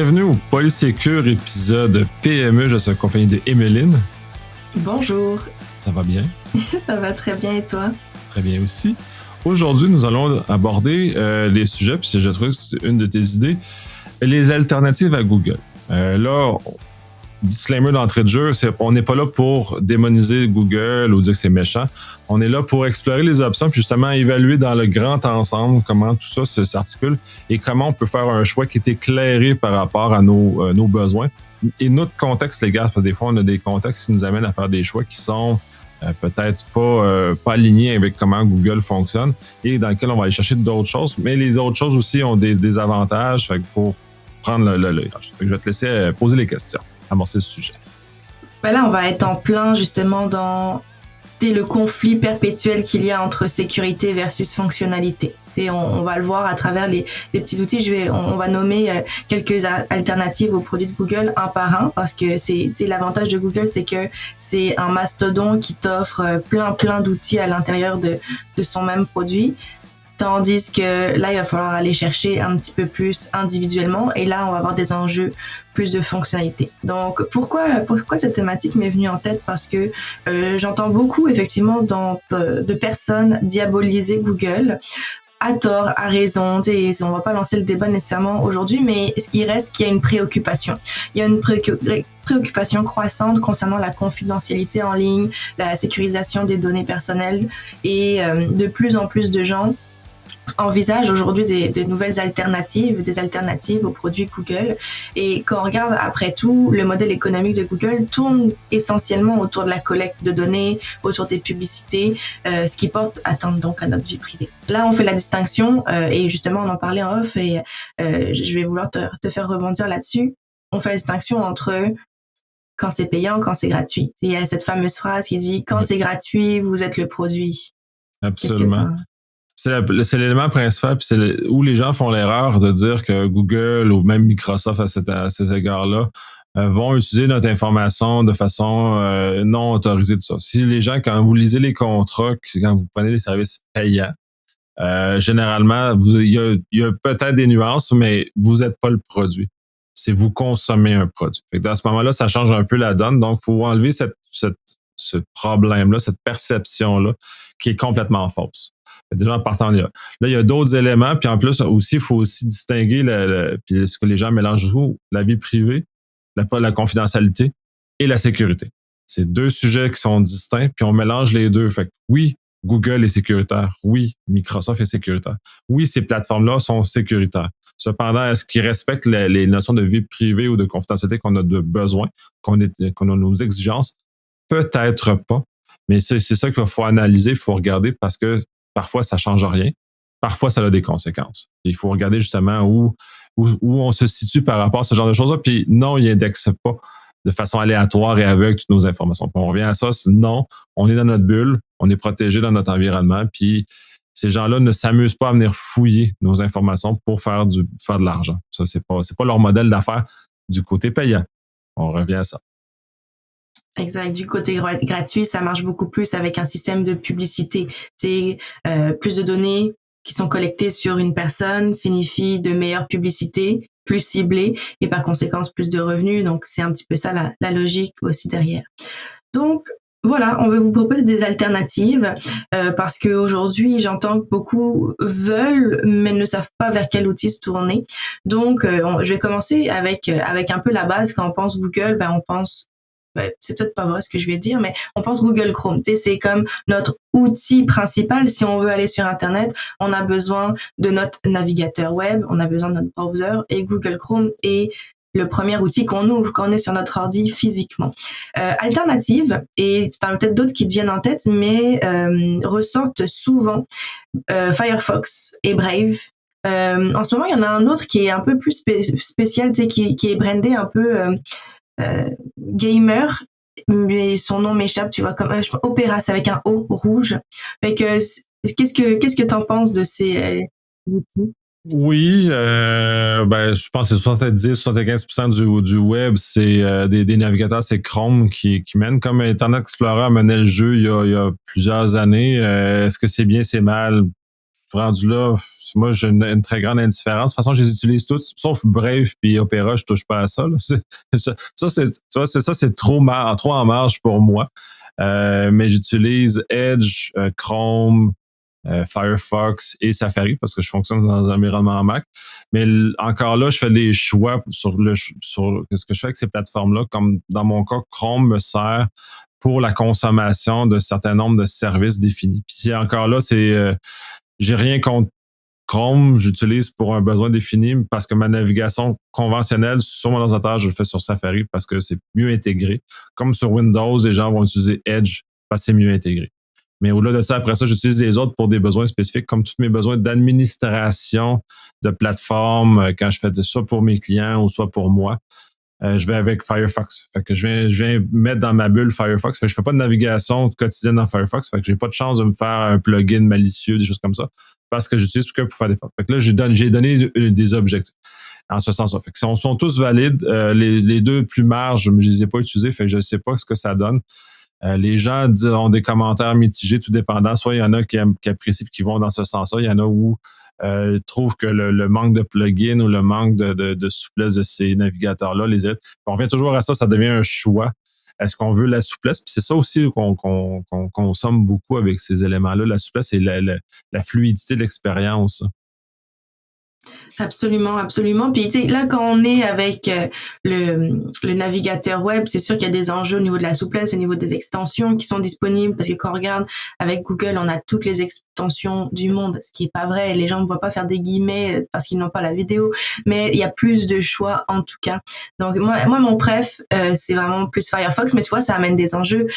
Bienvenue au Polysécure épisode PME. Je suis accompagné de Emeline. Bonjour. Ça va bien? Ça va très bien et toi? Très bien aussi. Aujourd'hui, nous allons aborder les sujets, puis je trouve que c'est une de tes idées, les alternatives à Google. Là, disclaimer d'entrée de jeu, on n'est pas là pour démoniser Google ou dire que c'est méchant. On est là pour explorer les options puis justement évaluer dans le grand ensemble comment tout ça s'articule et comment on peut faire un choix qui est éclairé par rapport à nos besoins. Et notre contexte légal, parce que des fois, on a des contextes qui nous amènent à faire des choix qui sont peut-être pas alignés avec comment Google fonctionne et dans lequel on va aller chercher d'autres choses. Mais les autres choses aussi ont des avantages, fait qu'il faut prendre le. Je vais te laisser poser les questions. Amorcer ce sujet. Ben là, on va être en plein justement dans le conflit perpétuel qu'il y a entre sécurité versus fonctionnalité. Et on va le voir à travers les petits outils. On va nommer quelques alternatives aux produits de Google un par un parce que c'est l'avantage de Google, c'est que c'est un mastodonte qui t'offre plein d'outils à l'intérieur de son même produit. Tandis que là, il va falloir aller chercher un petit peu plus individuellement et là, on va avoir des enjeux plus de fonctionnalité. Donc, pourquoi cette thématique m'est venue en tête? Parce que j'entends beaucoup, effectivement, de personnes diaboliser Google à tort, à raison. On va pas lancer le débat nécessairement aujourd'hui, mais il reste qu'il y a une préoccupation. Il y a une préoccupation croissante concernant la confidentialité en ligne, la sécurisation des données personnelles et de plus en plus de gens envisage aujourd'hui des nouvelles alternatives, des alternatives aux produits Google. Et quand on regarde après tout, le modèle économique de Google tourne essentiellement autour de la collecte de données, autour des publicités, ce qui porte atteinte donc à notre vie privée. Là, on fait la distinction, et justement, on en parlait en off, et je vais vouloir te faire rebondir là-dessus. On fait la distinction entre quand c'est payant, quand c'est gratuit. Et il y a cette fameuse phrase qui dit « Quand c'est gratuit, vous êtes le produit ». Absolument. C'est l'élément principal, puis c'est où les gens font l'erreur de dire que Google ou même Microsoft à ces égards-là vont utiliser notre information de façon non autorisée, tout ça. Si les gens, quand vous lisez les contrats, quand vous prenez les services payants, généralement, il y a peut-être des nuances, mais vous n'êtes pas le produit. C'est vous consommez un produit. Fait que dans ce moment-là, ça change un peu la donne. Donc, il faut enlever ce problème-là, cette perception-là, qui est complètement fausse. Déjà en partant là. Là, il y a d'autres éléments, puis en plus aussi, il faut aussi distinguer puis ce que les gens mélangent beaucoup, la vie privée, la confidentialité et la sécurité. C'est deux sujets qui sont distincts, puis on mélange les deux. Fait que oui, Google est sécuritaire. Oui, Microsoft est sécuritaire. Oui, ces plateformes-là sont sécuritaires. Cependant, est-ce qu'ils respectent les notions de vie privée ou de confidentialité qu'on a de besoin, qu'on a nos exigences? Peut-être pas. Mais c'est ça qu'il faut analyser, il faut regarder parce que parfois, ça change rien. Parfois, ça a des conséquences. Il faut regarder justement où on se situe par rapport à ce genre de choses-là. Puis non, il n'indexe pas de façon aléatoire et aveugle toutes nos informations. Puis on revient à ça. Non, on est dans notre bulle, on est protégé dans notre environnement. Puis ces gens-là ne s'amusent pas à venir fouiller nos informations pour faire de l'argent. Ça, c'est pas leur modèle d'affaires du côté payant. On revient à ça. Exact. Du côté gratuit, ça marche beaucoup plus avec un système de publicité. C'est plus de données qui sont collectées sur une personne signifie de meilleures publicités, plus ciblées et par conséquent plus de revenus. Donc c'est un petit peu ça la logique aussi derrière. Donc voilà, on veut vous proposer des alternatives parce que aujourd'hui, j'entends que beaucoup veulent mais ne savent pas vers quel outil se tourner. Donc je vais commencer avec un peu la base. Quand on pense Google, on pense c'est peut-être pas vrai ce que je vais dire, mais on pense Google Chrome. Tu sais, c'est comme notre outil principal. Si on veut aller sur Internet, on a besoin de notre navigateur web, on a besoin de notre browser et Google Chrome est le premier outil qu'on ouvre quand on est sur notre ordi physiquement. Alternative, et t'en as peut-être d'autres qui te viennent en tête, mais ressortent souvent Firefox et Brave. En ce moment, il y en a un autre qui est un peu plus spécial, tu sais, qui est brandé un peu gamer, mais son nom m'échappe, tu vois, comme Opera, c'est avec un O rouge. Fait que qu'est-ce que t'en penses de ces outils? Oui, je pense que c'est 70-75% du web, c'est des navigateurs, c'est Chrome qui mène. Comme Internet Explorer menait le jeu il y a plusieurs années. Est-ce que c'est bien, c'est mal? rendu là, moi, j'ai une très grande indifférence. De toute façon, je les utilise toutes, sauf Brave puis Opera, je touche pas à ça. Là. C'est trop en marge pour moi. Mais j'utilise Edge, Chrome, Firefox et Safari parce que je fonctionne dans un environnement Mac. Mais encore là, je fais des choix sur ce que je fais avec ces plateformes-là. Comme dans mon cas, Chrome me sert pour la consommation d'un certain nombre de services définis. Puis encore là, j'ai rien contre Chrome, j'utilise pour un besoin défini parce que ma navigation conventionnelle sur mon ordinateur, je le fais sur Safari parce que c'est mieux intégré. Comme sur Windows, les gens vont utiliser Edge parce que c'est mieux intégré. Mais au-delà de ça, après ça, j'utilise les autres pour des besoins spécifiques, comme tous mes besoins d'administration de plateforme, quand je fais ça pour mes clients ou soit pour moi. Je vais avec Firefox. Fait que je viens mettre dans ma bulle Firefox. Fait que je fais pas de navigation quotidienne dans Firefox. Fait que j'ai pas de chance de me faire un plugin malicieux, des choses comme ça, parce que j'utilise que pour faire des Fait que là, j'ai donné des objectifs en ce sens-là. Fait que sont tous valides. Les deux plus marges, je les ai pas utilisés. Fait que je sais pas ce que ça donne. Les gens ont des commentaires mitigés, tout dépendant. Soit il y en a qui apprécient et qui vont dans ce sens-là. Il y en a où trouvent que le manque de plugins ou le manque de souplesse de ces navigateurs-là les aide. On revient toujours à ça, ça devient un choix. Est-ce qu'on veut la souplesse? Puis c'est ça aussi qu'on consomme beaucoup avec ces éléments-là, la souplesse et la fluidité de l'expérience. Absolument, absolument. Puis tu sais, là, quand on est avec le navigateur web, c'est sûr qu'il y a des enjeux au niveau de la souplesse, au niveau des extensions qui sont disponibles, parce que quand on regarde avec Google, on a toutes les extensions du monde, ce qui est pas vrai. Les gens ne voient pas faire des guillemets parce qu'ils n'ont pas la vidéo, mais il y a plus de choix en tout cas. Donc moi mon préf, c'est vraiment plus Firefox, mais tu vois, ça amène des enjeux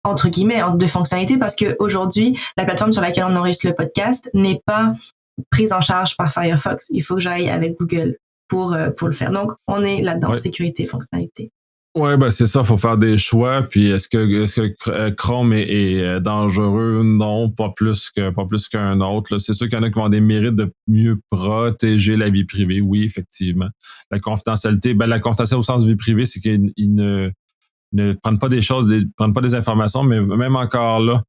entre guillemets de fonctionnalité parce que aujourd'hui, la plateforme sur laquelle on enregistre le podcast n'est pas prise en charge par Firefox. Il faut que j'aille avec Google pour le faire. Donc, on est là-dedans, sécurité, fonctionnalité. Ouais, ben c'est ça, faut faire des choix. Puis est-ce que Chrome est dangereux? Non, pas plus qu'un autre. Là. C'est sûr qu'il y en a qui vont avoir des mérites de mieux protéger la vie privée. Oui, effectivement. La confidentialité au sens de vie privée, c'est qu'ils ne prennent pas des choses, prennent pas des informations, mais même encore là,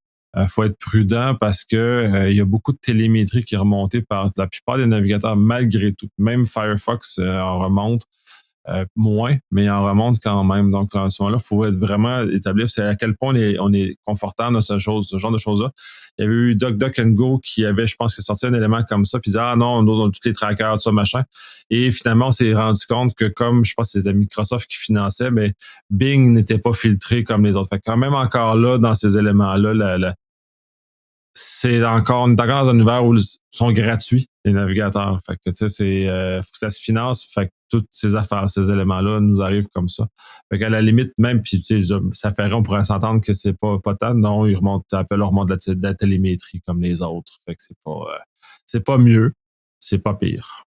faut être prudent parce que il y a beaucoup de télémétrie qui est remontée par la plupart des navigateurs malgré tout. Même Firefox en remonte moins, mais il en remonte quand même. Donc, à ce moment-là, il faut être vraiment établir c'est à quel point on est confortable dans ce genre de choses-là. Il y avait eu DuckDuckGo qui avait, je pense, sorti un élément comme ça, puis disait, ah non, on a tous les trackers, tout ça, machin. Et finalement, on s'est rendu compte que comme, je pense que c'était Microsoft qui finançait, mais Bing n'était pas filtré comme les autres. Fait que quand même encore là, dans ces éléments-là, on est encore dans un univers où ils sont gratuits, les navigateurs. Fait que, tu sais, faut que ça se finance. Fait que toutes ces affaires, ces éléments-là nous arrivent comme ça. Fait qu'à la limite, même, puis, tu sais, ça ferait, on pourrait s'entendre que c'est pas tant. Non, ils remontent, leur remonte de la télémétrie comme les autres. Fait que c'est pas mieux. C'est pas pire.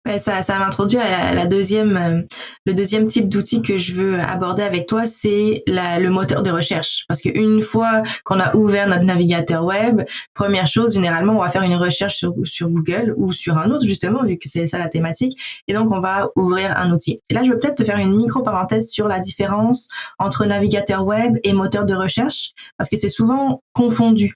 Ouais, ça m'introduit à le deuxième type d'outil que je veux aborder avec toi, c'est le moteur de recherche. Parce qu'une fois qu'on a ouvert notre navigateur web, première chose, généralement, on va faire une recherche sur Google ou sur un autre, justement, vu que c'est ça la thématique. Et donc, on va ouvrir un outil. Et là, je vais peut-être te faire une micro-parenthèse sur la différence entre navigateur web et moteur de recherche, parce que c'est souvent confondu.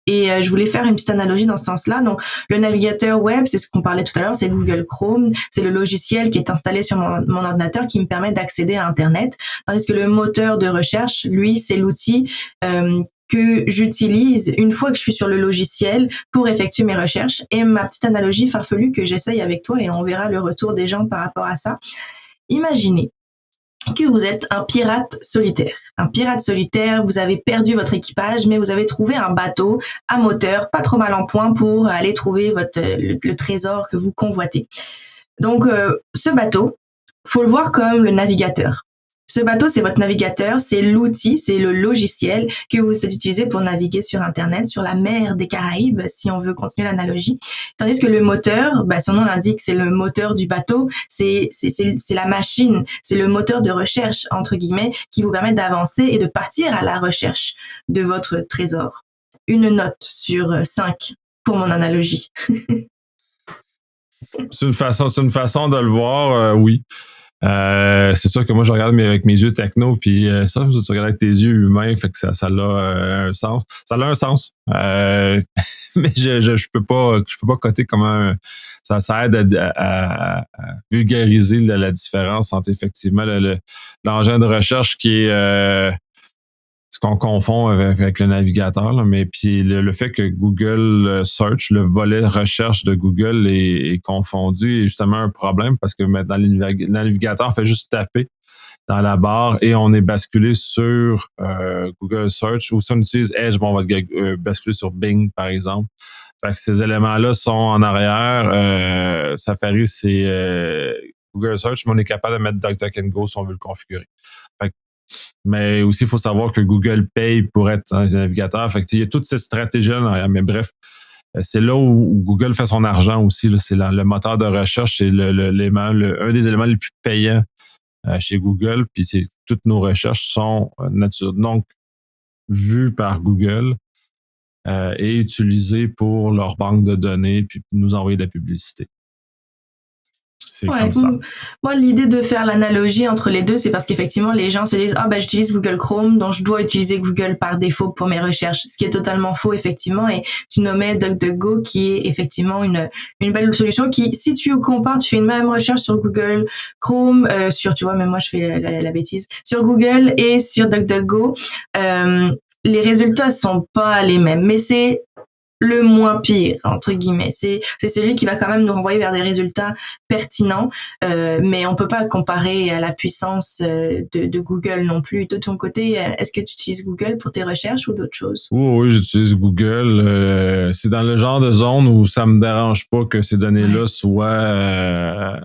Et je voulais faire une petite analogie dans ce sens-là. Donc, le navigateur web, c'est ce qu'on parlait tout à l'heure, c'est Google Chrome. C'est le logiciel qui est installé sur mon ordinateur qui me permet d'accéder à Internet. Tandis que le moteur de recherche, lui, c'est l'outil que j'utilise une fois que je suis sur le logiciel pour effectuer mes recherches. Et ma petite analogie farfelue que j'essaye avec toi, et on verra le retour des gens par rapport à ça. Imaginez que vous êtes un pirate solitaire. Un pirate solitaire, vous avez perdu votre équipage, mais vous avez trouvé un bateau à moteur, pas trop mal en point pour aller trouver le trésor que vous convoitez. Donc, ce bateau, faut le voir comme le navigateur. Ce bateau, c'est votre navigateur, c'est l'outil, c'est le logiciel que vous utilisez pour naviguer sur Internet, sur la mer des Caraïbes, si on veut continuer l'analogie. Tandis que le moteur, son nom l'indique, c'est le moteur du bateau, c'est la machine, c'est le moteur de recherche, entre guillemets, qui vous permet d'avancer et de partir à la recherche de votre trésor. Une note sur 5 pour mon analogie. C'est une façon de le voir, oui. C'est sûr que moi je regarde avec mes yeux techno puis ça tu regardes avec tes yeux humains fait que ça a un sens. Ça a un sens. mais je peux pas coter comment ça aide à vulgariser la différence entre effectivement l'engin de recherche qui est ce qu'on confond avec le navigateur, là, mais puis le fait que Google Search, le volet recherche de Google est confondu est justement un problème parce que dans le navigateur, on fait juste taper dans la barre et on est basculé sur Google Search ou si on utilise Edge, bon, on va basculer sur Bing, par exemple. Fait que ces éléments-là sont en arrière. Safari, c'est Google Search, mais on est capable de mettre DuckDuckGo si on veut le configurer. Fait que, mais aussi, il faut savoir que Google paye pour être dans les navigateurs. Fait que, il y a toutes ces stratégies-là, mais bref, c'est là où Google fait son argent aussi. Là. C'est le moteur de recherche, c'est un des éléments les plus payants chez Google, puis toutes nos recherches sont donc vues par Google et utilisées pour leur banque de données, puis nous envoyer de la publicité. C'est comme ça. Moi, l'idée de faire l'analogie entre les deux, c'est parce qu'effectivement, les gens se disent « Ah, ben, j'utilise Google Chrome, donc je dois utiliser Google par défaut pour mes recherches. » Ce qui est totalement faux, effectivement. Et tu nommais DuckDuckGo, qui est effectivement une belle solution qui, si tu compares, tu fais une même recherche sur Google Chrome, tu vois, même moi, je fais la bêtise, sur Google et sur DuckDuckGo, les résultats sont pas les mêmes. Mais c'est le moins pire, entre guillemets. C'est celui qui va quand même nous renvoyer vers des résultats pertinents, mais on peut pas comparer à la puissance de Google non plus. De ton côté, est-ce que tu utilises Google pour tes recherches ou d'autres choses? Oui, j'utilise Google. C'est dans le genre de zone où ça me dérange pas que ces données-là soient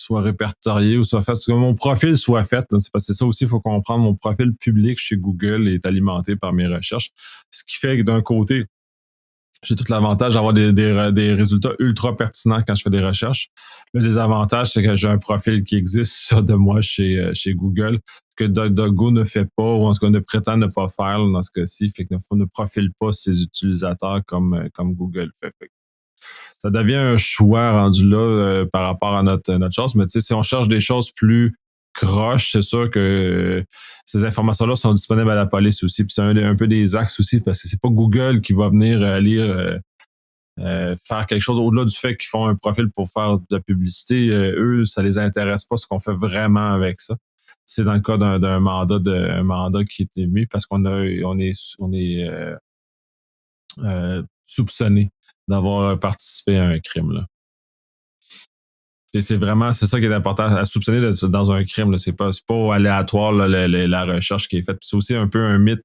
répertoriées ou soient faites, que mon profil soit fait. C'est parce que c'est ça aussi, il faut comprendre. Mon profil public chez Google est alimenté par mes recherches. Ce qui fait que d'un côté, j'ai tout l'avantage d'avoir des résultats ultra pertinents quand je fais des recherches. Le désavantage, c'est que j'ai un profil qui existe sur de moi chez Google, ce que DuckDuckGo ne fait pas, ou en tout cas ne prétend ne pas faire dans ce cas-ci, fait que ne profile pas ses utilisateurs comme Google fait. Ça devient un choix rendu là par rapport à notre chose, mais tu sais, si on cherche des choses plus croche, c'est sûr que ces informations-là sont disponibles à la police aussi. Puis c'est un peu des axes aussi, parce que c'est pas Google qui va venir faire quelque chose au-delà du fait qu'ils font un profil pour faire de la publicité. Eux, ça les intéresse pas ce qu'on fait vraiment avec ça. C'est dans le cas d'un mandat qui est émis parce qu'on est soupçonné d'avoir participé à un crime, là. Et c'est ça qui est important à soupçonner dans un crime. Là. C'est pas aléatoire là, la recherche qui est faite. Puis c'est aussi un peu un mythe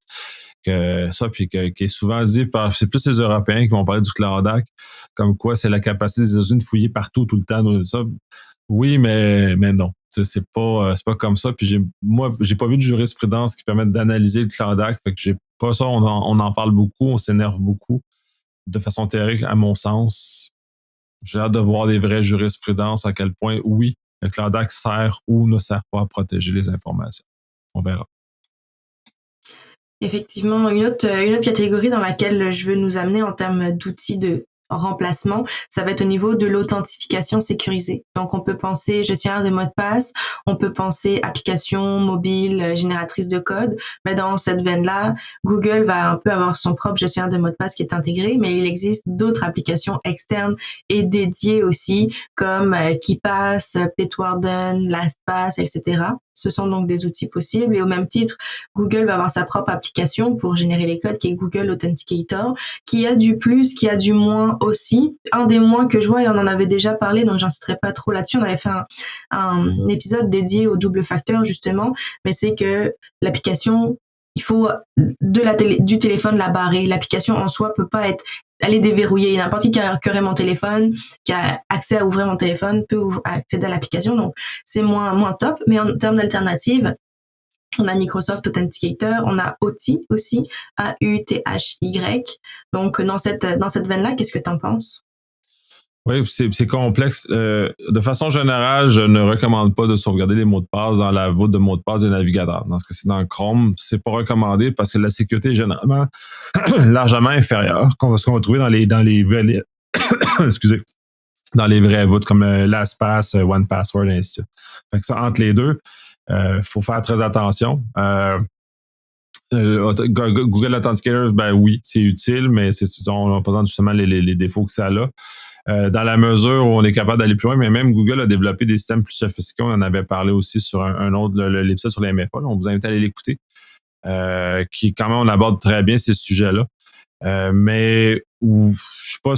que ça, puis qui est souvent dit par. C'est plus les Européens qui vont parler du Claudac, comme quoi c'est la capacité des États-Unis de fouiller partout, tout le temps. Ça. Oui, mais non. C'est pas comme ça. Puis j'ai pas vu de jurisprudence qui permette d'analyser le Claudac. Fait que j'ai pas ça. On en parle beaucoup, on s'énerve beaucoup. De façon théorique, à mon sens. J'ai hâte de voir des vraies jurisprudences à quel point, oui, le Claudac sert ou ne sert pas à protéger les informations. On verra. Effectivement, une autre catégorie dans laquelle je veux nous amener en termes d'outils de remplacement, ça va être au niveau de l'authentification sécurisée. Donc, on peut penser gestionnaire des mots de passe, on peut penser application mobile génératrice de code, mais dans cette veine-là, Google va un peu avoir son propre gestionnaire de mots de passe qui est intégré, mais il existe d'autres applications externes et dédiées aussi, comme KeePass, Bitwarden, LastPass, etc. Ce sont donc des outils possibles et au même titre, Google va avoir sa propre application pour générer les codes qui est Google Authenticator, qui a du plus, qui a du moins aussi. Un des moins que je vois, et on en avait déjà parlé, donc j'inciterai pas trop là-dessus, on avait fait un épisode dédié au double facteur justement, mais c'est que l'application, il faut du téléphone la barrer. L'application en soi peut pas elle est déverrouillée. N'importe qui aurait mon téléphone, qui a accès à ouvrir mon téléphone, peut accéder à l'application. Donc, c'est moins top. Mais en termes d'alternatives, on a Microsoft Authenticator, on a Authy aussi, AUTHY. Donc, dans cette veine-là, qu'est-ce que tu en penses? Oui, c'est complexe. De façon générale, je ne recommande pas de sauvegarder les mots de passe dans la voûte de mots de passe des navigateurs. Dans ce cas-ci, dans Chrome, c'est pas recommandé parce que la sécurité est généralement largement inférieure ce qu'on va trouver dans les vraies excusez, dans les vraies voûtes comme LastPass, OnePassword, et ainsi de suite. Fait que ça, entre les deux, faut faire très attention. Google Authenticator, ben oui, c'est utile, mais on présente justement les défauts que ça a. Dans la mesure où on est capable d'aller plus loin, mais même Google a développé des systèmes plus sophistiqués. On en avait parlé aussi sur un autre, l'épisode sur les MFA. Là, on vous invite à aller l'écouter. Qui, quand même, on aborde très bien ces sujets-là. Mais je suis pas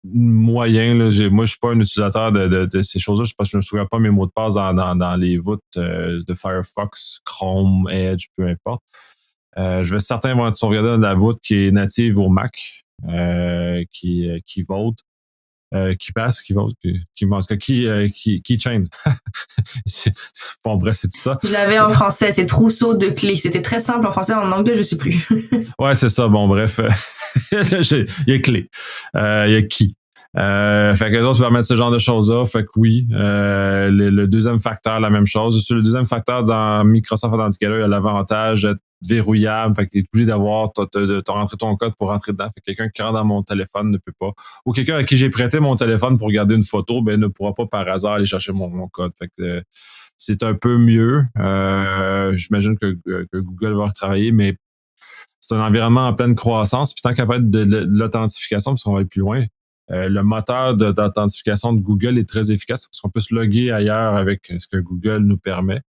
moyen. Là, moi, je suis pas un utilisateur de ces choses-là parce que je ne me souviens pas mes mots de passe dans les voûtes de Firefox, Chrome, Edge, peu importe. Je vais certainement sauvegarder dans la voûte qui est native au Mac, qui vote. Qui passe, qui vote, en tout cas, qui chain. Bon, bref, c'est tout ça. Je l'avais en français, c'est trousseau de clés. C'était très simple en français, en anglais, je sais plus. Ouais, c'est ça. Bon, bref. Il y a clé. Il y a qui. Fait que les autres permettent ce genre de choses-là. Fait que oui. Le deuxième facteur, la même chose. Sur le deuxième facteur, dans Microsoft Authenticator, il y a l'avantage d'être verrouillable. Fait que t'es obligé d'avoir, de rentrer ton code pour rentrer dedans. Fait que quelqu'un qui rentre dans mon téléphone ne peut pas. Ou quelqu'un à qui j'ai prêté mon téléphone pour regarder une photo, ben, ne pourra pas par hasard aller chercher mon code. Fait que, c'est un peu mieux. J'imagine que Google va retravailler, mais c'est un environnement en pleine croissance. Puis tant qu'à parler de l'authentification, parce qu'on va aller plus loin, le moteur d'authentification de Google est très efficace parce qu'on peut se loguer ailleurs avec ce que Google nous permet.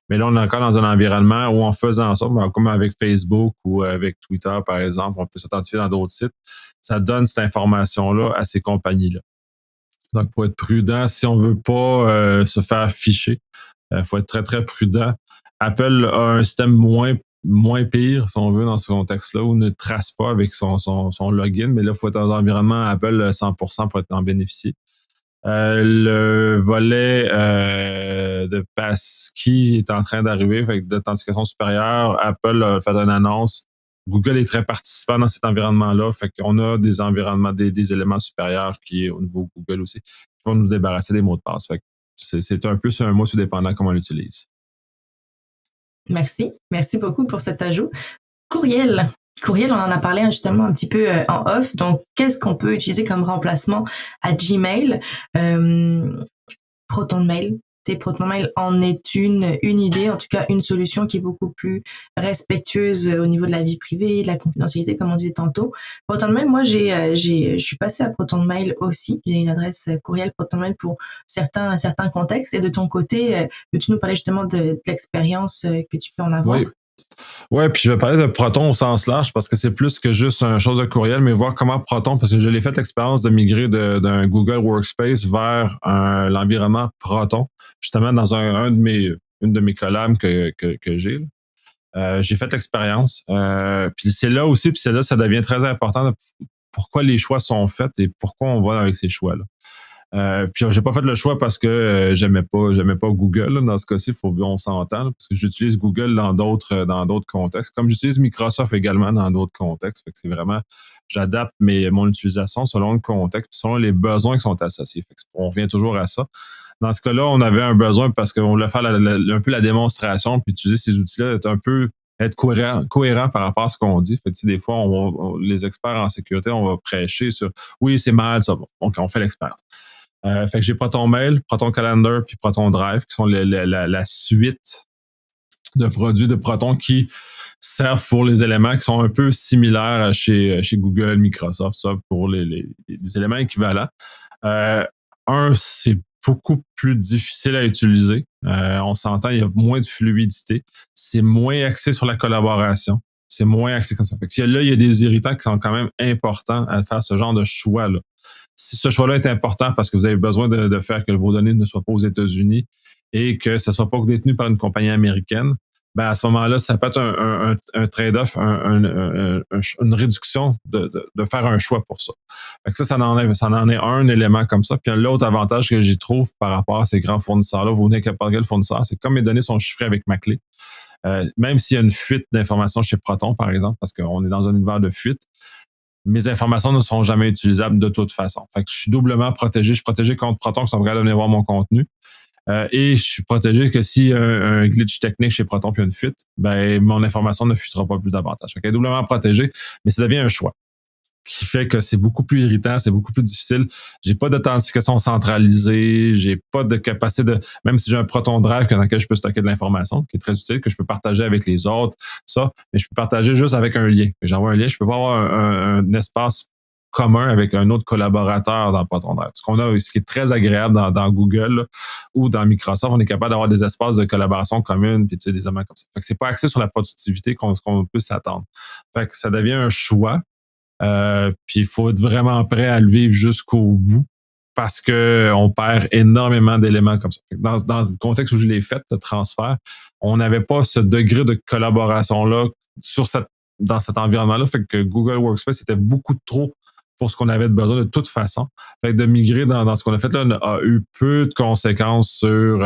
Mais là, on est encore dans un environnement où en faisant ça, comme avec Facebook ou avec Twitter, par exemple, on peut s'authentifier dans d'autres sites. Ça donne cette information-là à ces compagnies-là. Donc, il faut être prudent si on veut pas se faire ficher. Il faut être très, très prudent. Apple a un système moins pire, si on veut, dans ce contexte-là, où ne trace pas avec son login, mais là, il faut être dans un environnement Apple 100% pour être en bénéficier. Le volet de passkey est en train d'arriver, avec d'authentification supérieure. Apple a fait une annonce. Google est très participant dans cet environnement-là, fait qu'on a des environnements, des éléments supérieurs qui, au niveau Google aussi, qui vont nous débarrasser des mots de passe. Fait que c'est un peu sur un mot, tout dépendant comment on l'utilise. Merci. Merci beaucoup pour cet ajout. Courriel. Courriel, on en a parlé justement un petit peu en off. Donc, qu'est-ce qu'on peut utiliser comme remplacement à Gmail? ProtonMail. ProtonMail en est une idée, en tout cas une solution qui est beaucoup plus respectueuse au niveau de la vie privée, de la confidentialité, comme on disait tantôt. ProtonMail, moi, je suis passée à ProtonMail aussi. J'ai une adresse courriel ProtonMail pour certains contextes. Et de ton côté, peux-tu nous parler justement de l'expérience que tu peux en avoir? Oui. Ouais, puis je vais parler de Proton au sens large parce que c'est plus que juste une chose de courriel, mais voir comment Proton, parce que je l'ai fait l'expérience de migrer d'un Google Workspace vers l'environnement Proton, justement dans une de mes collabs que j'ai. J'ai fait l'expérience. Puis c'est là aussi, puis c'est là ça devient très important de pourquoi les choix sont faits et pourquoi on va avec ces choix-là. Puis j'ai pas fait le choix parce que j'aimais pas Google là, dans ce cas-ci, on s'entend là, parce que j'utilise Google dans d'autres contextes, comme j'utilise Microsoft également dans d'autres contextes. Fait que c'est vraiment j'adapte mon utilisation selon le contexte, selon les besoins qui sont associés. Fait que on revient toujours à ça. Dans ce cas-là, on avait un besoin parce qu'on voulait faire un peu la démonstration, puis utiliser ces outils-là, être cohérent par rapport à ce qu'on dit. Fait que, des fois, les experts en sécurité, on va prêcher sur oui, c'est mal, ça. Bon, donc on fait l'expérience. Fait que j'ai ProtonMail, Proton Calendar puis Proton Drive qui sont la suite de produits de Proton qui servent pour les éléments qui sont un peu similaires à chez Google, Microsoft, ça pour les éléments équivalents. C'est beaucoup plus difficile à utiliser. On s'entend, il y a moins de fluidité. C'est moins axé sur la collaboration. C'est moins axé comme ça. Fait que là, il y a des irritants qui sont quand même importants à faire ce genre de choix-là. Si ce choix-là est important parce que vous avez besoin de faire que vos données ne soient pas aux États-Unis et que ce ne soit pas détenu par une compagnie américaine, ben à ce moment-là, ça peut être un trade-off, une réduction de faire un choix pour ça. Fait que ça en est un élément comme ça. Puis l'autre avantage que j'y trouve par rapport à ces grands fournisseurs-là, vous n'importe quel fournisseur, c'est que comme mes données sont chiffrées avec ma clé, même s'il y a une fuite d'informations chez Proton, par exemple, parce qu'on est dans un univers de fuite, mes informations ne sont jamais utilisables de toute façon. Fait que je suis doublement protégé. Je suis protégé contre Proton qui sont capables de venir voir mon contenu. Et je suis protégé que si un glitch technique chez Proton puis une fuite, ben mon information ne fuitera pas plus davantage. Fait qu'elle est doublement protégée, mais ça devient un choix. qui fait que c'est beaucoup plus irritant, c'est beaucoup plus difficile. J'ai pas d'authentification centralisée, j'ai pas de capacité de, même si j'ai un Proton Drive dans lequel je peux stocker de l'information, qui est très utile, que je peux partager avec les autres, ça, mais je peux partager juste avec un lien. J'envoie un lien, je peux pas avoir un espace commun avec un autre collaborateur dans Proton Drive. Ce qui est très agréable dans Google là, ou dans Microsoft, on est capable d'avoir des espaces de collaboration communes puis des éléments comme ça. Fait que c'est pas axé sur la productivité qu'on peut s'attendre. Fait que ça devient un choix. Puis il faut être vraiment prêt à le vivre jusqu'au bout parce que on perd énormément d'éléments comme ça. Dans le contexte où je l'ai fait, le transfert, on n'avait pas ce degré de collaboration-là dans cet environnement-là. Fait que Google Workspace était beaucoup trop pour ce qu'on avait besoin de toute façon. Fait que de migrer dans ce qu'on a fait là a eu peu de conséquences sur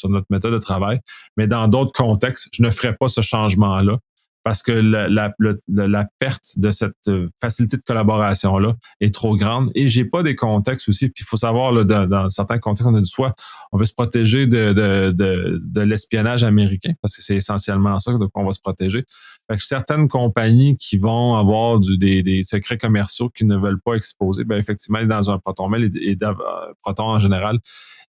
notre méthode de travail. Mais dans d'autres contextes, je ne ferais pas ce changement-là parce que la perte de cette facilité de collaboration-là est trop grande. Et j'ai pas des contextes aussi. Puis il faut savoir, là, dans certains contextes, on a dit soit on veut se protéger de l'espionnage américain, parce que c'est essentiellement ça qu'on va se protéger. Fait que certaines compagnies qui vont avoir des secrets commerciaux qu'ils ne veulent pas exposer, ben effectivement, aller dans un Proton Mail et Proton en général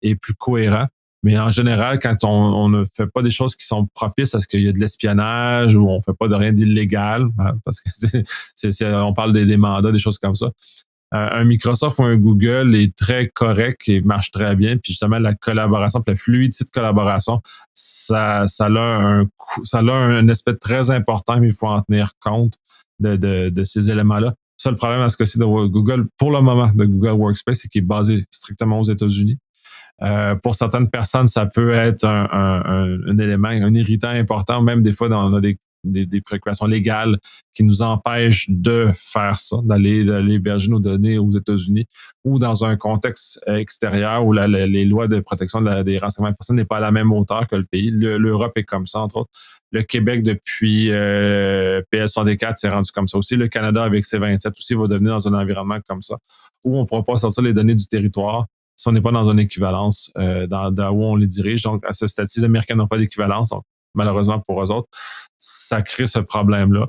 est plus cohérent. Mais en général, quand on ne fait pas des choses qui sont propices à ce qu'il y a de l'espionnage ou on fait pas de rien d'illégal, hein, parce que on parle des mandats, des choses comme ça. Un Microsoft ou un Google est très correct et marche très bien. Puis justement, la collaboration, la fluidité de collaboration, ça a un aspect très important, mais il faut en tenir compte de ces éléments-là. Ça, le problème à ce cas-ci de Google, pour le moment, de Google Workspace, c'est qu'il est basé strictement aux États-Unis. Pour certaines personnes, ça peut être un élément, un irritant important. Même des fois, on a des préoccupations légales qui nous empêchent de faire ça, d'aller héberger nos données aux États-Unis ou dans un contexte extérieur où les lois de protection des renseignements personnels n'est pas à la même hauteur que le pays. L'Europe est comme ça, entre autres. Le Québec, depuis PS64, s'est rendu comme ça aussi. Le Canada, avec C27 aussi, va devenir dans un environnement comme ça, où on ne pourra pas sortir les données du territoire si on n'est pas dans une équivalence dans où on les dirige. Donc, à ce stade-ci, les Américains n'ont pas d'équivalence. Donc, malheureusement pour eux autres, ça crée ce problème-là.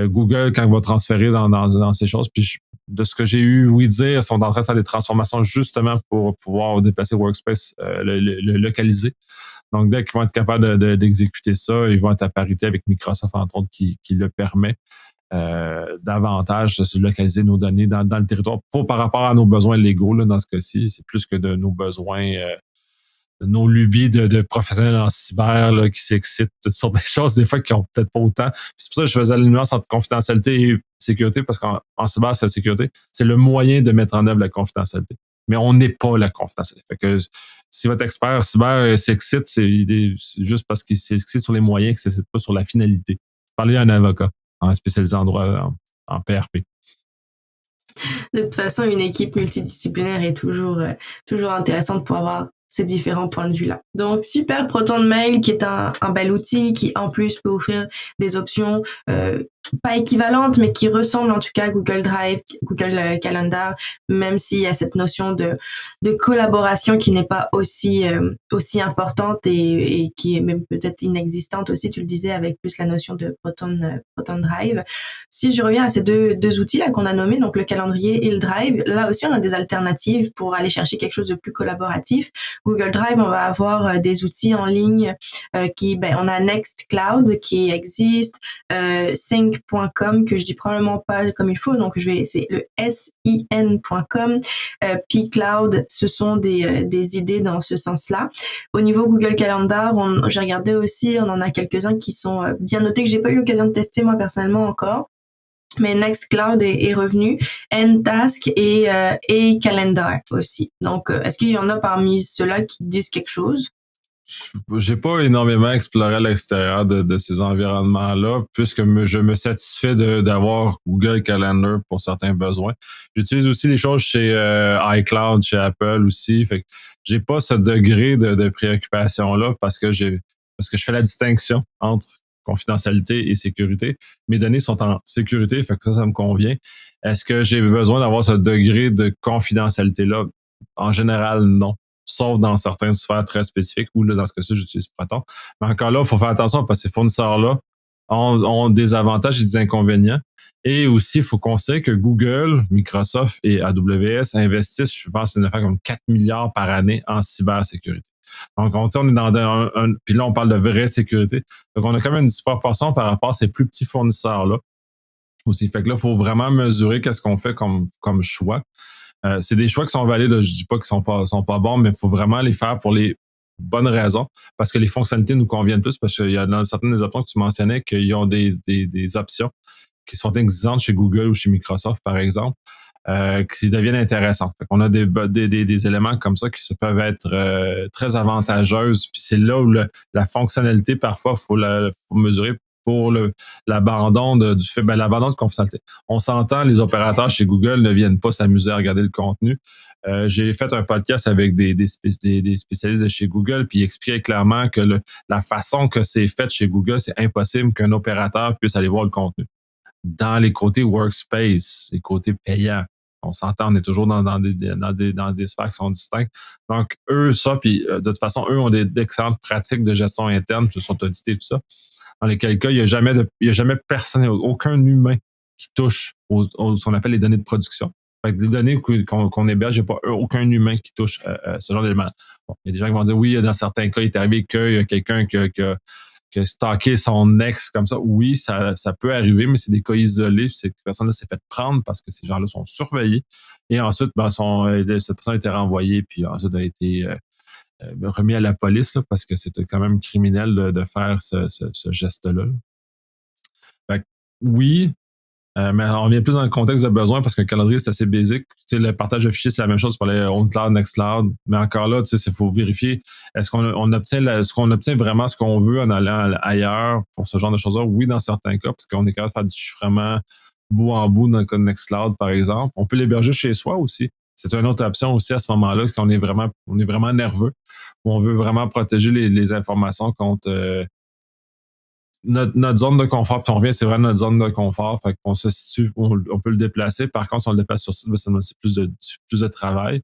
Google, quand il va transférer dans ces choses, puis de ce que j'ai eu dire, sont en train de faire des transformations justement pour pouvoir déplacer Workspace, le localiser. Donc, dès qu'ils vont être capables d'exécuter ça, ils vont être à parité avec Microsoft, entre autres, qui le permet. Davantage de se localiser nos données dans le territoire, pas par rapport à nos besoins légaux, là, dans ce cas-ci, c'est plus que de nos besoins, de nos lubies de professionnels en cyber là, qui s'excitent sur des choses des fois qui ont peut-être pas autant. Puis c'est pour ça que je faisais la nuance entre confidentialité et sécurité, parce qu'en cyber, c'est la sécurité. C'est le moyen de mettre en œuvre la confidentialité. Mais on n'est pas la confidentialité. Fait que si votre expert cyber s'excite, c'est juste parce qu'il s'excite sur les moyens, qu'il s'excite pas sur la finalité. Parlez à un avocat spécialisé en droit en PRP. De toute façon, une équipe multidisciplinaire est toujours intéressante pour avoir ces différents points de vue-là. Donc, super, Proton Mail, qui est un bel outil, qui en plus peut offrir des options pas équivalentes, mais qui ressemblent en tout cas à Google Drive, Google Calendar, même s'il y a cette notion de collaboration qui n'est pas aussi importante et qui est même peut-être inexistante aussi, tu le disais, avec plus la notion de Proton Drive. Si je reviens à ces deux outils-là qu'on a nommés, donc le calendrier et le Drive, là aussi on a des alternatives pour aller chercher quelque chose de plus collaboratif. Google Drive, on va avoir des outils en ligne on a Nextcloud qui existe, Sync.com que je dis probablement pas comme il faut, donc c'est le sin.com, pCloud, ce sont des idées dans ce sens-là. Au niveau Google Calendar, j'ai regardé aussi, on en a quelques-uns qui sont bien notés que j'ai pas eu l'occasion de tester moi personnellement encore. Mais Nextcloud est revenu, Ntask et Calendar aussi. Donc, est-ce qu'il y en a parmi ceux-là qui disent quelque chose? J'ai pas énormément exploré l'extérieur de ces environnements-là, puisque je me satisfais d'avoir Google Calendar pour certains besoins. J'utilise aussi les choses chez iCloud, chez Apple aussi. Fait que j'ai pas ce degré de préoccupation-là parce que je fais la distinction entre confidentialité et sécurité. Mes données sont en sécurité, fait que ça me convient. Est-ce que j'ai besoin d'avoir ce degré de confidentialité-là? En général, non. Sauf dans certaines sphères très spécifiques, où là, dans ce cas-ci, j'utilise Proton. Mais encore là, il faut faire attention parce que ces fournisseurs-là ont des avantages et des inconvénients. Et aussi, il faut considérer que Google, Microsoft et AWS investissent, je pense, une affaire comme 4 milliards par année en cybersécurité. Donc, on est dans puis là, on parle de vraie sécurité. Donc, on a quand même une disproportion par rapport à ces plus petits fournisseurs-là aussi. Fait que là, il faut vraiment mesurer qu'est-ce qu'on fait comme choix. C'est des choix qui sont valides. Là. Je dis pas qu'ils sont pas bons, mais il faut vraiment les faire pour les bonnes raisons, parce que les fonctionnalités nous conviennent plus, parce qu'il y a dans certaines des options que tu mentionnais qu'ils ont des options qui sont existantes chez Google ou chez Microsoft, par exemple, qui deviennent intéressantes. Fait qu'on a des éléments comme ça qui se peuvent être très avantageuses. Puis c'est là où la fonctionnalité, parfois, faut mesurer pour l'abandon du fait, l'abandon de fonctionnalité. On s'entend, les opérateurs chez Google ne viennent pas s'amuser à regarder le contenu. J'ai fait un podcast avec des spécialistes de chez Google, puis ils expliquaient clairement que la façon que c'est fait chez Google, c'est impossible qu'un opérateur puisse aller voir le contenu. Dans les côtés workspace, les côtés payants, on s'entend, on est toujours dans des sphères qui sont distinctes. Donc, eux, ça, puis de toute façon, eux ont d'excellentes pratiques de gestion interne, qui sont auditées, tout ça. Dans lesquels cas, il y a jamais personne, aucun humain qui touche ce qu'on appelle les données de production. Fait que des données qu'on héberge, il n'y a pas aucun humain qui touche ce genre d'éléments. Bon, il y a des gens qui vont dire, oui, dans certains cas, il est arrivé qu'il y a quelqu'un qui a stocké son ex comme ça. Oui, ça peut arriver, mais c'est des cas isolés. Cette personne-là s'est fait prendre parce que ces gens-là sont surveillés. Et ensuite, cette personne a été renvoyée, puis ensuite a été remis à la police, là, parce que c'était quand même criminel de faire ce geste-là. Fait que, oui, mais on revient plus dans le contexte de besoin parce qu'un calendrier, c'est assez basique. Tu sais, le partage de fichiers, c'est la même chose pour les OwnCloud, NextCloud. Mais encore là, tu sais, il faut vérifier, est-ce qu'on obtient vraiment ce qu'on veut en allant ailleurs pour ce genre de choses-là? Oui, dans certains cas, parce qu'on est capable de faire du chiffrement bout en bout dans le cas de NextCloud, par exemple. On peut l'héberger chez soi aussi. C'est une autre option aussi à ce moment-là, parce qu'on est vraiment nerveux, où on veut vraiment protéger les informations contre notre zone de confort. Puis on revient, c'est vraiment notre zone de confort. Fait qu'on se situe, on peut le déplacer. Par contre, si on le déplace sur site, ça demande plus de travail.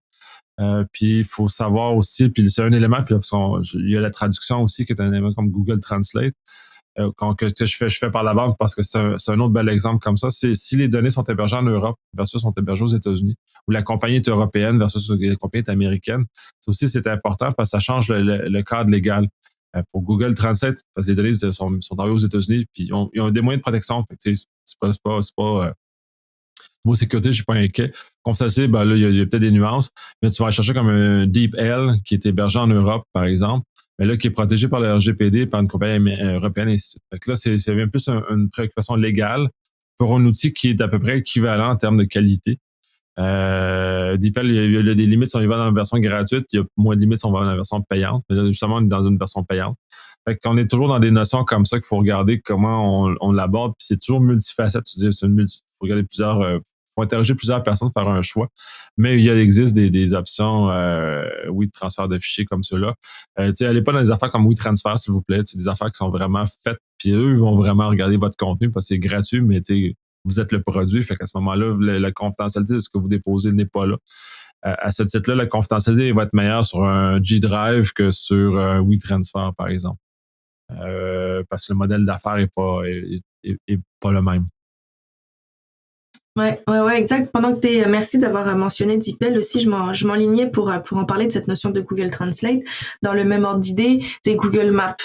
Puis il faut savoir aussi, puis c'est un élément, puis il y a la traduction aussi qui est un élément comme Google Translate. Que je fais par la bande parce que c'est un autre bel exemple comme ça. C'est si les données sont hébergées en Europe versus sont hébergées aux États-Unis, ou la compagnie est européenne versus la compagnie est américaine, ça aussi c'est important parce que ça change le cadre légal. Pour Google Translate, parce que les données sont envoyées aux États-Unis, puis ils ont des moyens de protection. Fait que, c'est pas niveau sécurité, je suis pas inquiet. Confidentialité, là, il y a peut-être des nuances, mais tu vas aller chercher comme un DeepL qui est hébergé en Europe, par exemple, mais là, qui est protégé par le RGPD, par une compagnie européenne, et ainsi de suite. Fait que là, c'est bien plus une préoccupation légale pour un outil qui est à peu près équivalent en termes de qualité. DeepL, il y a des limites si on y va dans la version gratuite, il y a moins de limites si on va dans la version payante, mais là, justement, on est dans une version payante. Fait qu'on est toujours dans des notions comme ça qu'il faut regarder comment on l'aborde, puis c'est toujours multifacette. Tu dis, faut regarder faut interroger plusieurs personnes, faire un choix. Mais il existe des options, oui, de transfert de fichiers comme ceux-là. Allez pas dans des affaires comme WeTransfer, s'il vous plaît. C'est des affaires qui sont vraiment faites, puis eux, ils vont vraiment regarder votre contenu parce que c'est gratuit, mais vous êtes le produit. Fait qu'à ce moment-là, la confidentialité de ce que vous déposez n'est pas là. À ce titre-là, la confidentialité va être meilleure sur un G-Drive que sur un WeTransfer, par exemple. Parce que le modèle d'affaires est pas le même. Ouais, exact. Pendant que merci d'avoir mentionné DeepL aussi, je m'enlignais pour en parler de cette notion de Google Translate. Dans le même ordre d'idée, c'est Google Maps,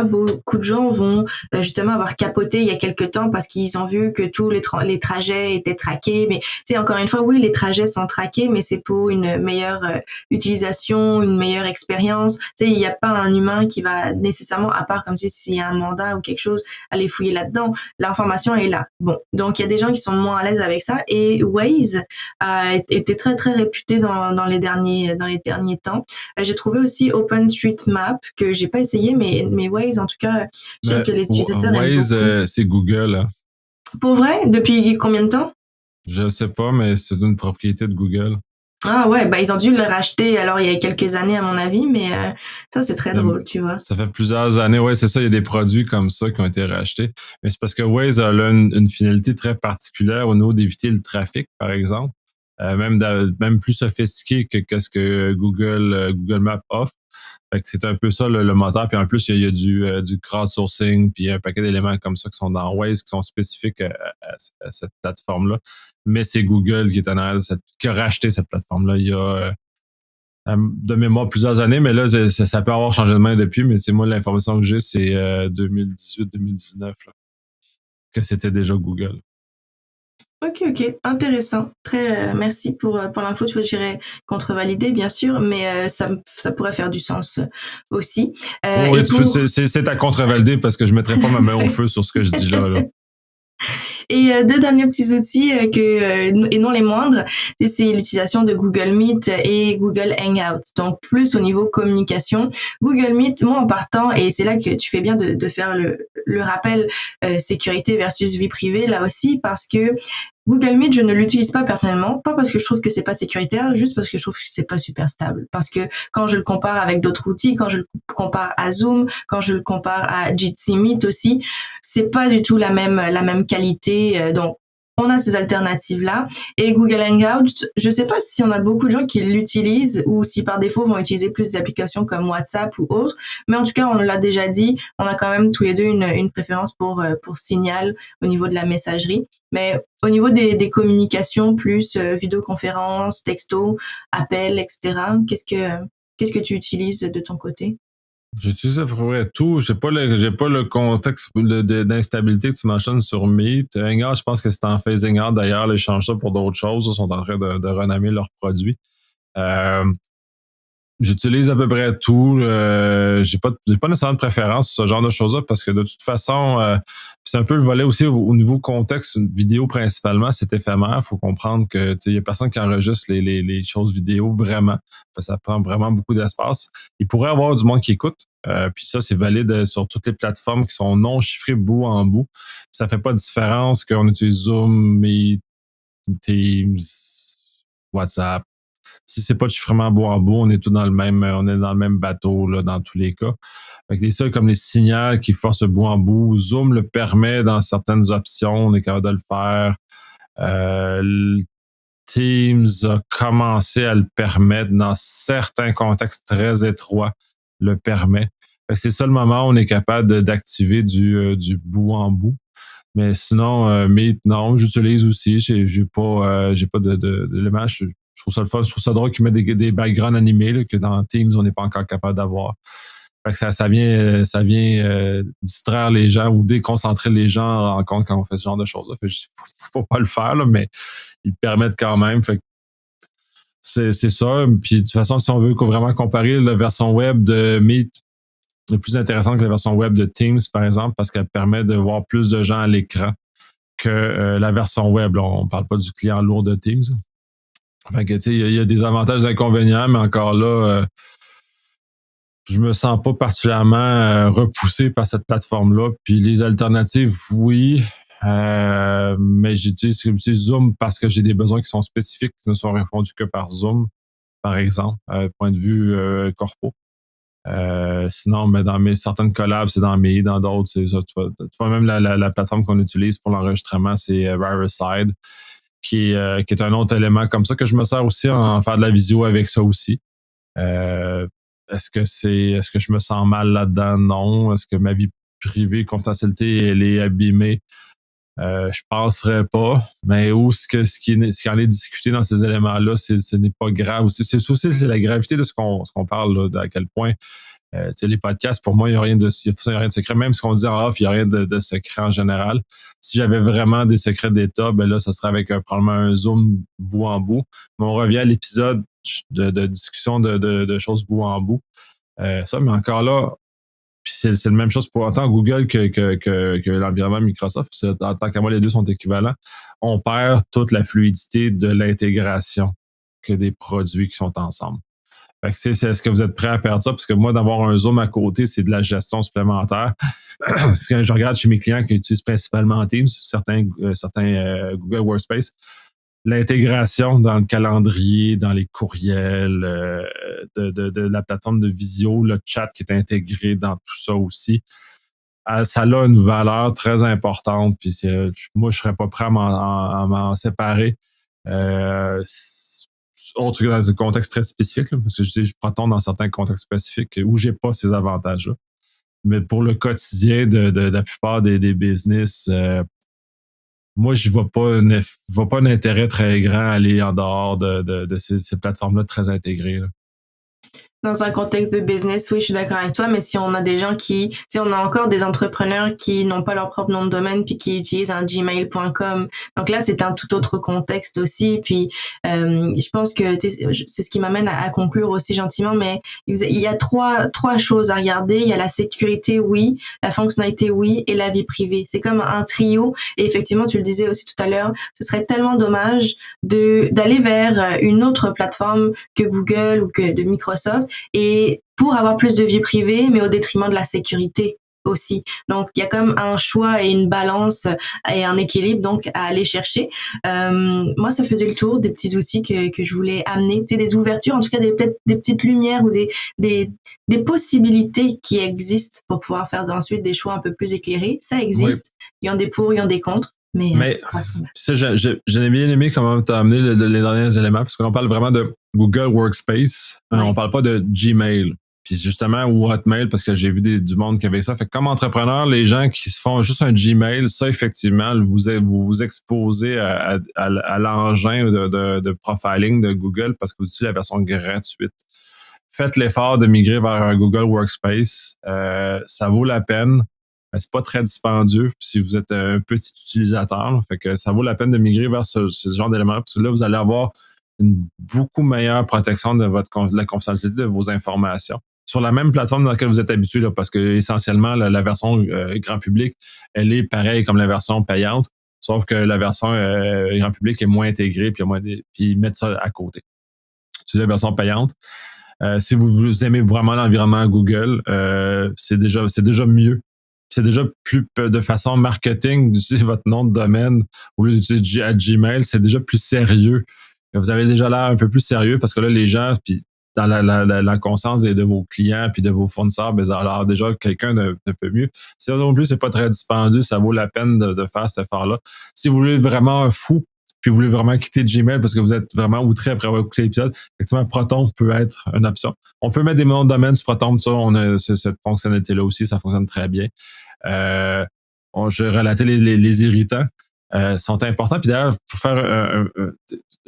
beaucoup de gens vont justement avoir capoté il y a quelques temps parce qu'ils ont vu que tous les trajets étaient traqués. Mais encore une fois, oui, les trajets sont traqués, mais c'est pour une meilleure utilisation, une meilleure expérience. Il n'y a pas un humain qui va nécessairement, à part comme s'il y a un mandat ou quelque chose, aller fouiller là-dedans. L'information est là. Bon, donc il y a des gens qui sont moins à l'aise avec ça, et Waze a été très très réputé dans les derniers temps. J'ai trouvé aussi OpenStreetMap que j'ai pas essayé, mais Waze en tout cas, je sais que les utilisateurs Waze, c'est Google. Hein. Pour vrai? Depuis combien de temps? Je sais pas, mais c'est une propriété de Google. Ah ouais, ils ont dû le racheter alors il y a quelques années à mon avis, mais ça c'est très drôle, tu vois. Ça fait plusieurs années, ouais, c'est ça, il y a des produits comme ça qui ont été rachetés. Mais c'est parce que Waze a une finalité très particulière au niveau d'éviter le trafic, par exemple. Même plus sophistiqué que ce que Google Maps offre. Fait que c'est un peu ça le moteur. Puis en plus, il y a du crowdsourcing, puis un paquet d'éléments comme ça qui sont dans Waze, qui sont spécifiques à cette plateforme-là. Mais c'est Google qui est en arrière qui a racheté cette plateforme-là il y a de mémoire plusieurs années, mais là, ça peut avoir changé de main depuis, mais c'est moi, l'information que j'ai, c'est 2018-2019, que c'était déjà Google. Ok, intéressant. Très merci pour l'info. Tu vois, j'irais contrevalider, bien sûr, mais ça pourrait faire du sens aussi. Oui, c'est à contrevalider parce que je mettrais pas ma main au feu sur ce que je dis là. Et deux derniers petits outils et non les moindres, c'est l'utilisation de Google Meet et Google Hangout. Donc plus au niveau communication, Google Meet, moi en partant, et c'est là que tu fais bien de faire le rappel sécurité versus vie privée là aussi, parce que Google Meet, je ne l'utilise pas personnellement, pas parce que je trouve que c'est pas sécuritaire, juste parce que je trouve que c'est pas super stable. Parce que quand je le compare avec d'autres outils, quand je le compare à Zoom, quand je le compare à Jitsi Meet aussi, c'est pas du tout la même qualité. Donc, on a ces alternatives-là. Et Google Hangout, je sais pas si on a beaucoup de gens qui l'utilisent ou si par défaut vont utiliser plus d'applications comme WhatsApp ou autres. Mais en tout cas, on l'a déjà dit, on a quand même tous les deux une préférence pour Signal au niveau de la messagerie. Mais au niveau des communications, plus vidéoconférence, texto, appel, etc., qu'est-ce que tu utilises de ton côté? J'utilise à peu près tout. J'ai pas le contexte d'instabilité que tu mentionnes sur Meet. Hangout, je pense que c'est en phasing out. D'ailleurs, ils changent ça pour d'autres choses. Ils sont en train de renommer leurs produits. J'utilise à peu près tout. J'ai pas nécessairement de préférence sur ce genre de choses-là parce que de toute façon, c'est un peu le volet aussi au niveau contexte. Une vidéo principalement, c'est éphémère. Il faut comprendre que il y a personne qui enregistre les choses vidéo vraiment. Ça prend vraiment beaucoup d'espace. Il pourrait y avoir du monde qui écoute. Puis ça, c'est valide sur toutes les plateformes qui sont non chiffrées bout en bout. Puis ça fait pas de différence qu'on utilise Zoom, Meet, Teams, WhatsApp. Si c'est pas de chiffrement bout en bout, on est dans le même bateau là, dans tous les cas. Fait que les seuls comme les signaux qui forcent bout en bout, Zoom le permet dans certaines options, on est capable de le faire. Teams a commencé à le permettre dans certains contextes très étroits, le permet. Fait que c'est ça le moment où on est capable d'activer du bout en bout. Mais sinon, Meet, non, j'utilise aussi. J'ai pas d'éléments. Je trouve ça le fun. Je trouve ça drôle qu'ils mettent des backgrounds animés là, que dans Teams, on n'est pas encore capable d'avoir. Fait que ça vient distraire les gens ou déconcentrer les gens en rencontre quand on fait ce genre de choses-là. Fait que faut pas le faire, là, mais ils permettent quand même. Fait que c'est ça. Puis de toute façon, si on veut vraiment comparer la version web de Meet, est plus intéressante que la version web de Teams, par exemple, parce qu'elle permet de voir plus de gens à l'écran que la version web. Là, on parle pas du client lourd de Teams. Fait que, tu sais, il y a des avantages et des inconvénients, mais encore là, je me sens pas particulièrement repoussé par cette plateforme-là. Puis les alternatives, oui, mais j'utilise Zoom parce que j'ai des besoins qui sont spécifiques, qui ne sont répondus que par Zoom, par exemple, point de vue corpo. Sinon, mais dans certaines collabs, c'est dans Meet, dans d'autres, c'est ça. Tu vois même la plateforme qu'on utilise pour l'enregistrement, c'est Riverside, qui est un autre élément comme ça que je me sers aussi en faire de la visio avec ça aussi. Est-ce que je me sens mal là-dedans? Non. Est-ce que ma vie privée, confidentialité, elle est abîmée? Je penserais pas. Mais ce qui en est discuté dans ces éléments-là, ce n'est pas grave. C'est la gravité de ce qu'on parle, là, à quel point les podcasts, pour moi, il n'y a rien de secret. Même ce qu'on dit en off, il n'y a rien de secret en général. Si j'avais vraiment des secrets d'État, ben là, ça serait avec probablement un Zoom bout en bout. Mais on revient à l'épisode de discussion de choses bout en bout. Ça, mais encore là, puis c'est la même chose pour autant Google que l'environnement Microsoft. En tant qu'à moi, les deux sont équivalents. On perd toute la fluidité de l'intégration que des produits qui sont ensemble. Fait que est-ce que vous êtes prêt à perdre ça? Parce que moi, d'avoir un Zoom à côté, c'est de la gestion supplémentaire. Parce que je regarde chez mes clients qui utilisent principalement Teams, certains Google Workspace, l'intégration dans le calendrier, dans les courriels, de la plateforme de visio, le chat qui est intégré dans tout ça aussi, ça a une valeur très importante. Puis moi, je serais pas prêt à m'en séparer. autre que dans un contexte très spécifique, là, parce que je Proton dans certains contextes spécifiques où j'ai pas ces avantages-là. Mais pour le quotidien de la plupart des business, moi, je vois vois pas un intérêt très grand à aller en dehors de ces plateformes-là très intégrées, là. Dans un contexte de business, oui, je suis d'accord avec toi, mais si on a des gens qui, si on a encore des entrepreneurs qui n'ont pas leur propre nom de domaine puis qui utilisent un gmail.com, donc là, c'est un tout autre contexte aussi. Puis, je pense que c'est ce qui m'amène à conclure aussi gentiment, mais il y a trois choses à regarder. Il y a la sécurité, oui, la fonctionnalité, oui, et la vie privée. C'est comme un trio. Et effectivement, tu le disais aussi tout à l'heure, ce serait tellement dommage d'aller vers une autre plateforme que Google ou que de Microsoft et pour avoir plus de vie privée, mais au détriment de la sécurité aussi. Donc, il y a comme un choix et une balance et un équilibre donc à aller chercher. Moi, ça faisait le tour des petits outils que je voulais amener, tu sais, des ouvertures, en tout cas peut-être des petites lumières ou des possibilités qui existent pour pouvoir faire ensuite des choix un peu plus éclairés. Ça Oui. existe. Il y en a des pour, il y en a des contre. Mais ça, j'ai bien aimé comment tu as amené les derniers éléments, parce que l'on parle vraiment de Google Workspace. On parle pas de Gmail. Puis justement, ou Hotmail, parce que j'ai vu du monde qui avait ça. Fait que comme entrepreneur, les gens qui se font juste un Gmail, ça, effectivement, vous exposez à l'engin de profiling de Google parce que vous utilisez la version gratuite. Faites l'effort de migrer vers un Google Workspace. Ça vaut la peine. C'est pas très dispendieux si vous êtes un petit utilisateur. Là. Fait que ça vaut la peine de migrer vers ce genre d'éléments. Parce que là, vous allez avoir une beaucoup meilleure protection de la confidentialité de vos informations. Sur la même plateforme dans laquelle vous êtes habitué, là, parce que essentiellement, la version grand public, elle est pareille comme la version payante, sauf que la version grand public est moins intégrée, puis ils mettent ça à côté. C'est la version payante. Si vous aimez vraiment l'environnement Google, c'est déjà mieux. C'est déjà plus de façon marketing d'utiliser votre nom de domaine au lieu d'utiliser à Gmail, c'est déjà plus sérieux. Vous avez déjà l'air un peu plus sérieux parce que là, les gens, puis dans la conscience de vos clients puis de vos fournisseurs, ben, alors déjà quelqu'un d'un peu mieux. Si non plus, c'est pas très dispendieux, ça vaut la peine de faire cet effort-là. Si vous voulez être vraiment un fou, puis vous voulez vraiment quitter Gmail parce que vous êtes vraiment outré après avoir écouté l'épisode, effectivement, Proton peut être une option. On peut mettre des noms de domaine sur Proton, ça, on a cette fonctionnalité-là aussi, ça fonctionne très bien. Je relatais les irritants sont importants. Puis d'ailleurs, pour faire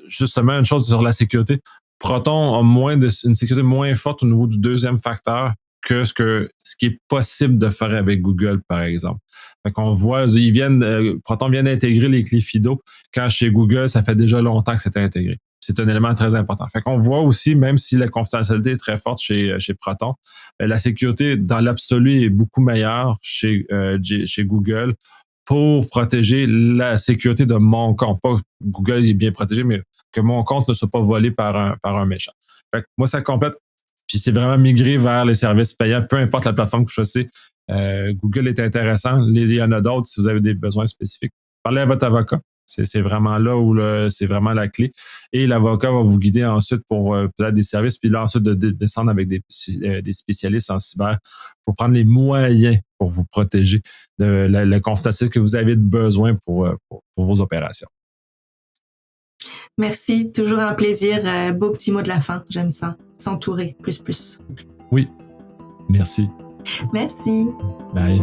justement une chose sur la sécurité, Proton a une sécurité moins forte au niveau du deuxième facteur que ce qui est possible de faire avec Google, par exemple. Fait qu'on voit, Proton vient d'intégrer les clés FIDO, quand chez Google, ça fait déjà longtemps que c'est intégré. C'est un élément très important. Fait qu'on voit aussi, même si la confidentialité est très forte chez Proton, la sécurité dans l'absolu est beaucoup meilleure chez Google pour protéger la sécurité de mon compte. Pas Google est bien protégé, mais que mon compte ne soit pas volé par un méchant. Fait que moi, ça complète. Puis c'est vraiment migrer vers les services payants, peu importe la plateforme que vous choisissez. Google est intéressant. Il y en a d'autres si vous avez des besoins spécifiques. Parlez à votre avocat. C'est vraiment là où c'est vraiment la clé. Et l'avocat va vous guider ensuite pour peut-être des services, puis là ensuite de descendre avec des spécialistes en cyber pour prendre les moyens pour vous protéger de la confidentialité que vous avez besoin pour vos opérations. Merci, toujours un plaisir. Beau petit mot de la fin, j'aime ça. S'entourer, plus. Oui, merci. Merci. Bye.